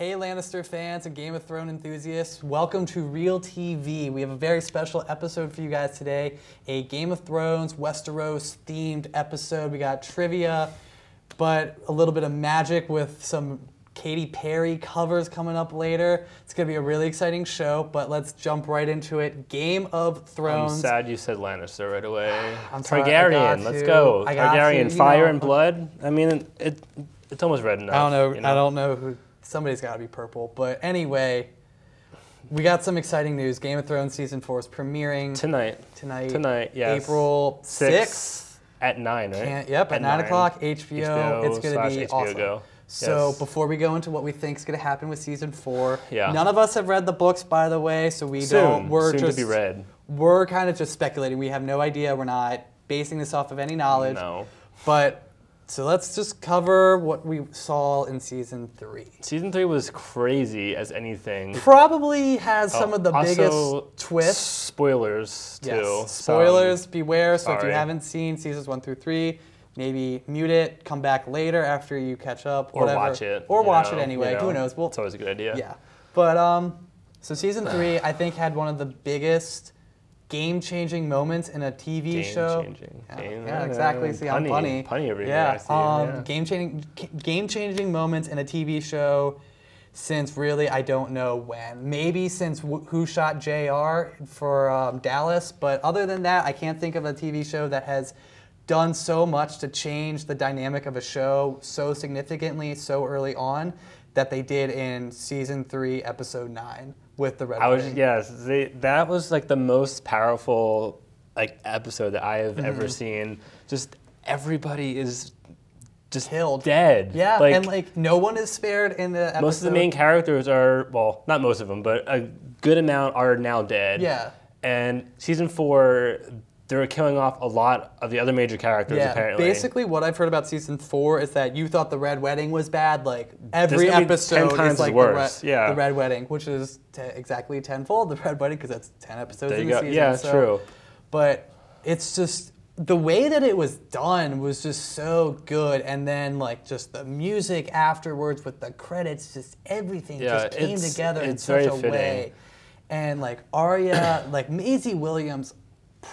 Hey Lannister fans and Game of Thrones enthusiasts, welcome to Reeltv. We have a very special episode for you guys today, a Game of Thrones Westeros themed episode. We got trivia, but a little bit of magic with some Katy Perry covers coming up later. It's going to be a really exciting show, but let's jump right into it. Game of Thrones. I'm sad you said Lannister right away. I'm sorry, Targaryen, let's go. Targaryen, fire and blood. I mean, it's almost red enough. I don't know who. Somebody's got to be purple. But anyway, we got some exciting news. Game of Thrones Season 4 is premiering tonight, yes. April 6th. At 9, right? Yep, at 9 o'clock, HBO. It's going to be awesome. Go. So yes. Before we go into what we think is going to happen with Season 4, yeah. None of us have read the books, by the way, so we soon, don't. Soon to be read. We're kind of just speculating. We have no idea. We're not basing this off of any knowledge. No. But so let's just cover what we saw in Season 3. Season 3 was crazy as anything. Probably has some of the biggest twists. Spoilers, too. Yes. Spoilers, beware. So if you haven't seen Seasons 1 through 3, maybe mute it, come back later after you catch up, or whatever. watch it. Or watch it anyway. Who knows? It's always a good idea. Yeah. But so Season 3, I think, had one of the biggest game-changing moments in a TV show. Yeah, exactly. See, I'm funny. Punny over here. Game-changing moments in a TV show since really I don't know when. Maybe since Who Shot JR for Dallas, but other than that, I can't think of a TV show that has done so much to change the dynamic of a show so significantly so early on that they did in Season 3, Episode 9 with the Red Wedding. That was like the most powerful episode that I have ever seen. Just everybody is just killed, dead. Yeah, and no one is spared in the episode. Most of the main characters are, well, not most of them, but a good amount are now dead. Yeah. And Season 4, they were killing off a lot of the other major characters, apparently. Basically, what I've heard about Season 4 is that you thought the Red Wedding was bad. Like, every episode is like the Red Wedding, which is exactly tenfold the Red Wedding, because that's 10 episodes in the season. Yeah, true. But it's just, the way that it was done was just so good. And then, just the music afterwards with the credits, just everything just came together in such a way. And, Arya, Maisie Williams,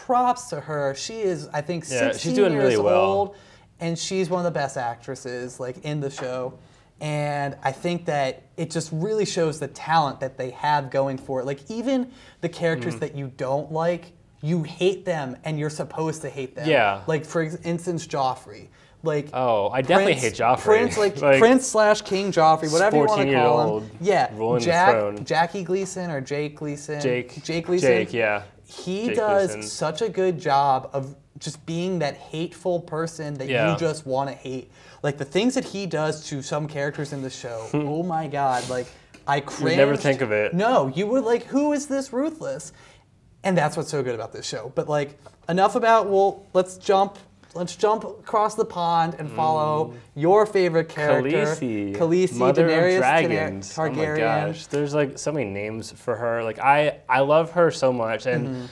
props to her. She is, I think, 16 years old, and she's one of the best actresses in the show. And I think that it just really shows the talent that they have going for it. Even the characters that you don't like, you hate them, and you're supposed to hate them. Yeah. For instance, Joffrey. I definitely hate Joffrey. Prince/King Joffrey, whatever you want to call him. Yeah. Ruling the throne. Jackie Gleason or Jake Gleason. Jake Gleason. Jake, yeah. He does such a good job of just being that hateful person that you just want to hate. The things that he does to some characters in the show, oh my God, I cringed. You'd never think of it. No, you would who is this ruthless? And that's what's so good about this show. But enough about, let's jump across the pond and follow your favorite character. Khaleesi, Mother Daenerys of Dragons. Targaryen. Oh my gosh, there's so many names for her. I love her so much, and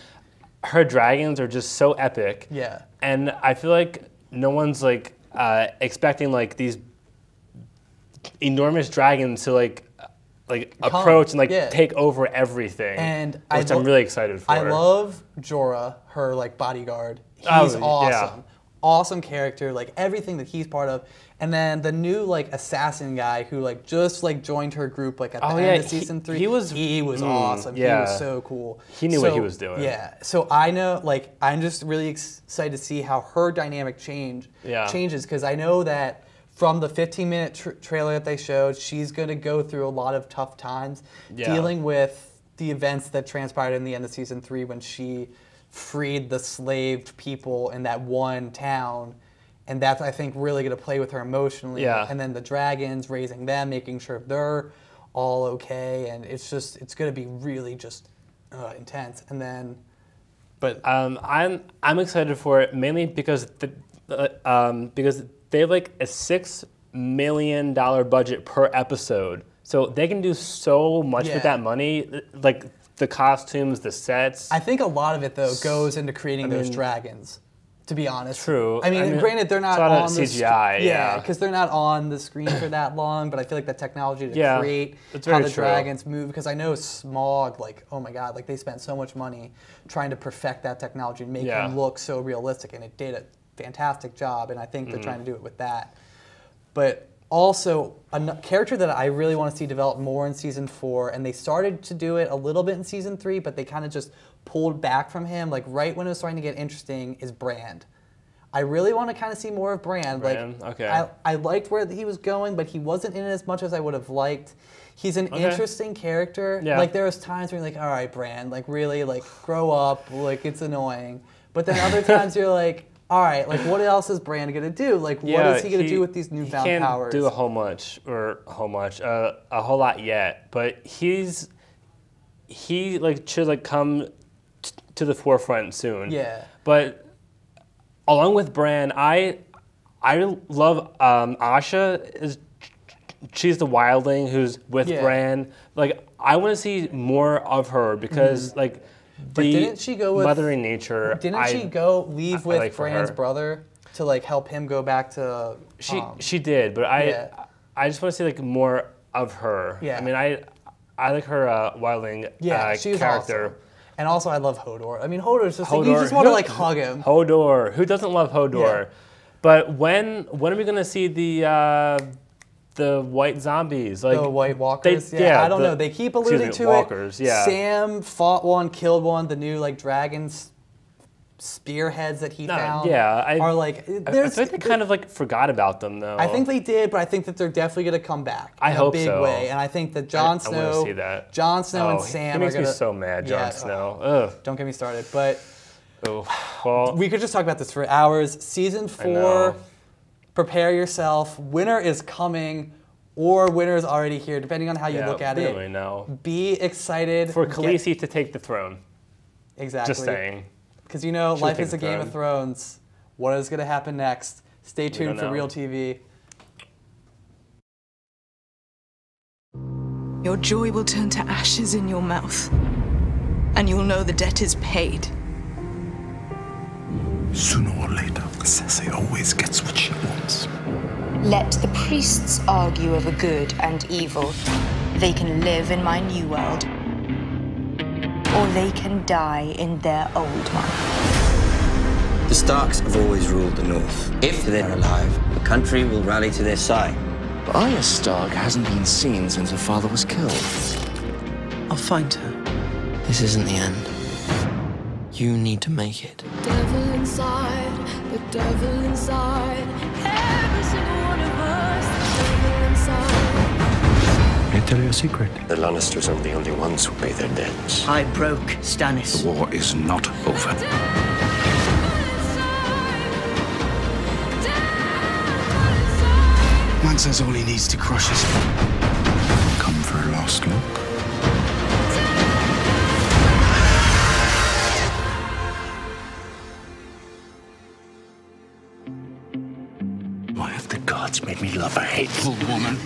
her dragons are just so epic. Yeah. And I feel like no one's expecting these enormous dragons to approach and take over everything. And which I'm really excited for. I love Jorah, her bodyguard. He's awesome. Yeah. Awesome character, everything that he's part of. And then the new assassin guy who just joined her group at the end of Season 3. He was awesome. Yeah. He was so cool. He knew what he was doing. Yeah. So I know I'm just really excited to see how her dynamic changes, because I know that from the 15-minute trailer that they showed, she's going to go through a lot of tough times dealing with the events that transpired in the end of Season 3 when she freed the slaved people in that one town. And that's, I think, really going to play with her emotionally. Yeah. And then the dragons, raising them, making sure they're all okay. And it's going to be really just intense. And then, I'm excited for it mainly because they have a $6 million budget per episode, so they can do so much with that money. The costumes, the sets. I think a lot of it though goes into creating those dragons. to be honest. True. I mean, granted, they're not on the CGI. Yeah, because they're not on the screen for that long. But I feel like the technology to create how the dragons move. Because I know Smaug, like, oh my god, like they spent so much money trying to perfect that technology and make him look so realistic, and it did a fantastic job. And I think they're trying to do it with that. But also, a character that I really want to see develop more in Season 4, and they started to do it a little bit in Season 3, but they kind of just pulled back from him, like right when it was starting to get interesting, is Brand. I really want to kind of see more of Brand. I liked where he was going, but he wasn't in it as much as I would have liked. He's an interesting character. Yeah. Like there was times where you're like, all right, Brand, like really, like grow up, like it's annoying. But then other times you're like, all right, like what else is Brand gonna do? Like what is he gonna do with these newfound powers? He can't do a whole lot yet. But he like should like come to the forefront soon. Yeah. But along with Bran, I love Asha. She's the wildling who's with Bran. Like I want to see more of her because like. But didn't she go with Mothering Nature? Didn't she leave with like Bran's brother to like help him go back to? She did, but I just want to see like more of her. Yeah. I mean, I like her wildling character. Awesome. And also, I love Hodor. I mean, Hodor's just like, you just want to like hug him. Hodor, who doesn't love Hodor? Yeah. But when are we gonna see the white zombies, like the White Walkers? I don't know. They keep alluding to walkers, it. Yeah. Sam fought one, killed one. The new like dragons spearheads that he found. Are like. I think they kind of like forgot about them though. I think they did, but I think that they're definitely gonna come back. I hope in a big way, and I think that Jon Snow. I want to see that. Jon Snow and Sam he makes are gonna. Me so mad, Jon Snow. Ugh. Don't get me started, but. Well, we could just talk about this for hours. Season 4. Prepare yourself. Winter is coming. Or winter is already here, depending on how you look at it. Really know. Be excited. For Khaleesi to take the throne. Exactly. Just saying. Because you know, life is a Game of Thrones. What is going to happen next? Stay tuned for Reeltv. Your joy will turn to ashes in your mouth. And you'll know the debt is paid. Sooner or later, Cersei always gets what she wants. Let the priests argue over good and evil. They can live in my new world, or they can die in their old one. The Starks have always ruled the North. If they're alive, the country will rally to their side. But Arya Stark hasn't been seen since her father was killed. I'll find her. This isn't the end. You need to make it. Devil inside, the devil inside. Every single one of us, the devil inside. May I tell you a secret? The Lannisters are the only ones who pay their debts. I broke Stannis. The war is not over. Man says all he needs to crush us. Come for a last look. Why have the gods made me love a hateful woman?